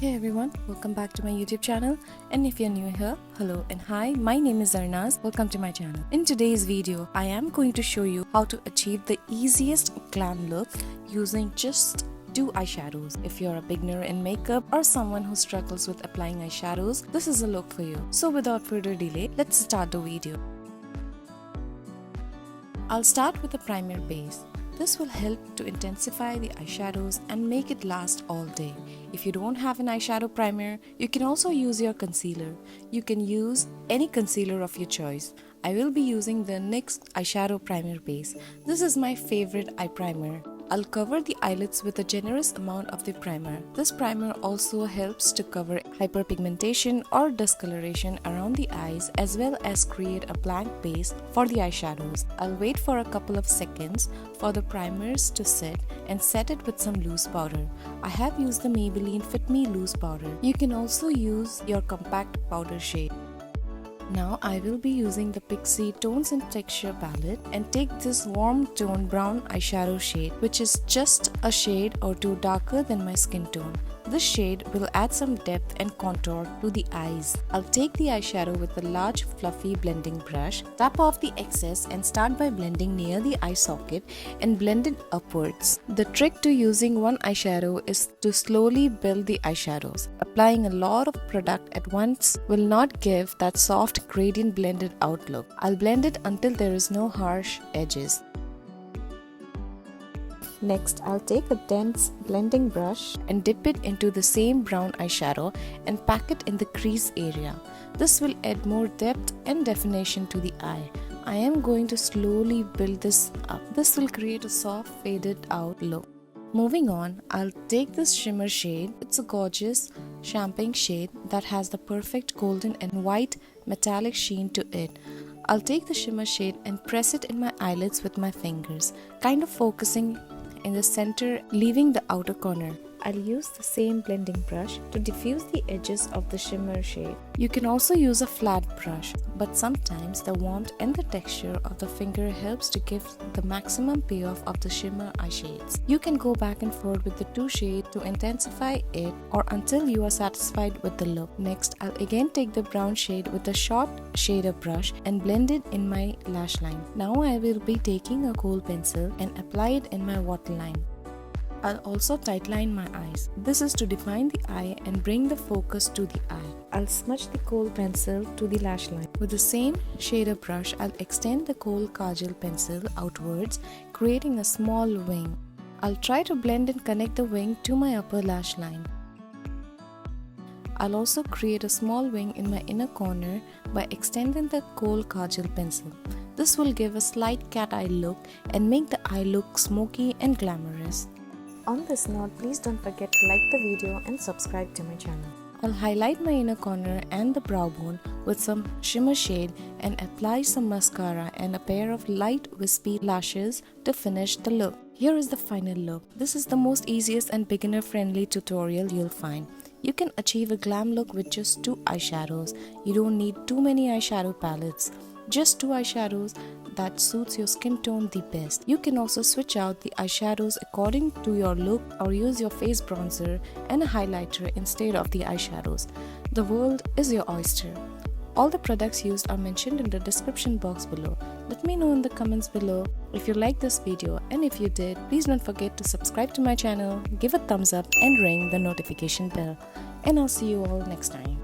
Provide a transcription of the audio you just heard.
Hey everyone, welcome back to my YouTube channel, and if you're new here, hello and hi, my name is Arnaz. Welcome to my channel. In today's video, I am going to show you how to achieve the easiest glam look using just 2 eyeshadows. If you're a beginner in makeup or someone who struggles with applying eyeshadows, this is a look for you. So without further delay, let's start the video. I'll start with a primer base. This will help to intensify the eyeshadows and make it last all day. If you don't have an eyeshadow primer, you can also use your concealer. You can use any concealer of your choice. I will be using the NYX Eyeshadow Primer Base. This is my favorite eye primer. I'll cover the eyelids with a generous amount of the primer. This primer also helps to cover hyperpigmentation or discoloration around the eyes as well as create a blank base for the eyeshadows. I'll wait for a couple of seconds for the primers to set and set it with some loose powder. I have used the Maybelline Fit Me Loose Powder. You can also use your compact powder shade. Now I will be using the Pixi Tones and Texture palette and take this warm tone brown eyeshadow shade, which is just a shade or two darker than my skin tone. This shade will add some depth and contour to the eyes. I'll take the eyeshadow with a large fluffy blending brush, tap off the excess and start by blending near the eye socket and blend it upwards. The trick to using one eyeshadow is to slowly build the eyeshadows. Applying a lot of product at once will not give that soft gradient blended out look. I'll blend it until there is no harsh edges. Next, I'll take a dense blending brush and dip it into the same brown eyeshadow and pack it in the crease area. This will add more depth and definition to the eye. I am going to slowly build this up. This will create a soft faded out look. Moving on, I'll take this shimmer shade. It's a gorgeous champagne shade that has the perfect golden and white metallic sheen to it. I'll take the shimmer shade and press it in my eyelids with my fingers, kind of focusing in the center, leaving the outer corner. I'll use the same blending brush to diffuse the edges of the shimmer shade. You can also use a flat brush, but sometimes the warmth and the texture of the finger helps to give the maximum payoff of the shimmer eye shades. You can go back and forth with the 2 shades to intensify it or until you are satisfied with the look. Next, I'll again take the brown shade with a short shader brush and blend it in my lash line. Now I will be taking a kohl pencil and apply it in my waterline. I'll also tightline my eyes. This is to define the eye and bring the focus to the eye. I'll smudge the kohl pencil to the lash line. With the same shader brush, I'll extend the kohl kajal pencil outwards, creating a small wing. I'll try to blend and connect the wing to my upper lash line. I'll also create a small wing in my inner corner by extending the kohl kajal pencil. This will give a slight cat eye look and make the eye look smoky and glamorous. On this note, please don't forget to like the video and subscribe to my channel. I'll highlight my inner corner and the brow bone with some shimmer shade and apply some mascara and a pair of light wispy lashes to finish the look. Here is the final look. This is the most easiest and beginner friendly tutorial you'll find. You can achieve a glam look with just 2 eyeshadows. You don't need too many eyeshadow palettes. Just 2 eyeshadows that suits your skin tone the best. You can also switch out the eyeshadows according to your look or use your face bronzer and a highlighter instead of the eyeshadows. The world is your oyster. All the products used are mentioned in the description box below. Let me know in the comments below if you liked this video, and if you did, please don't forget to subscribe to my channel, give a thumbs up and ring the notification bell. And I'll see you all next time.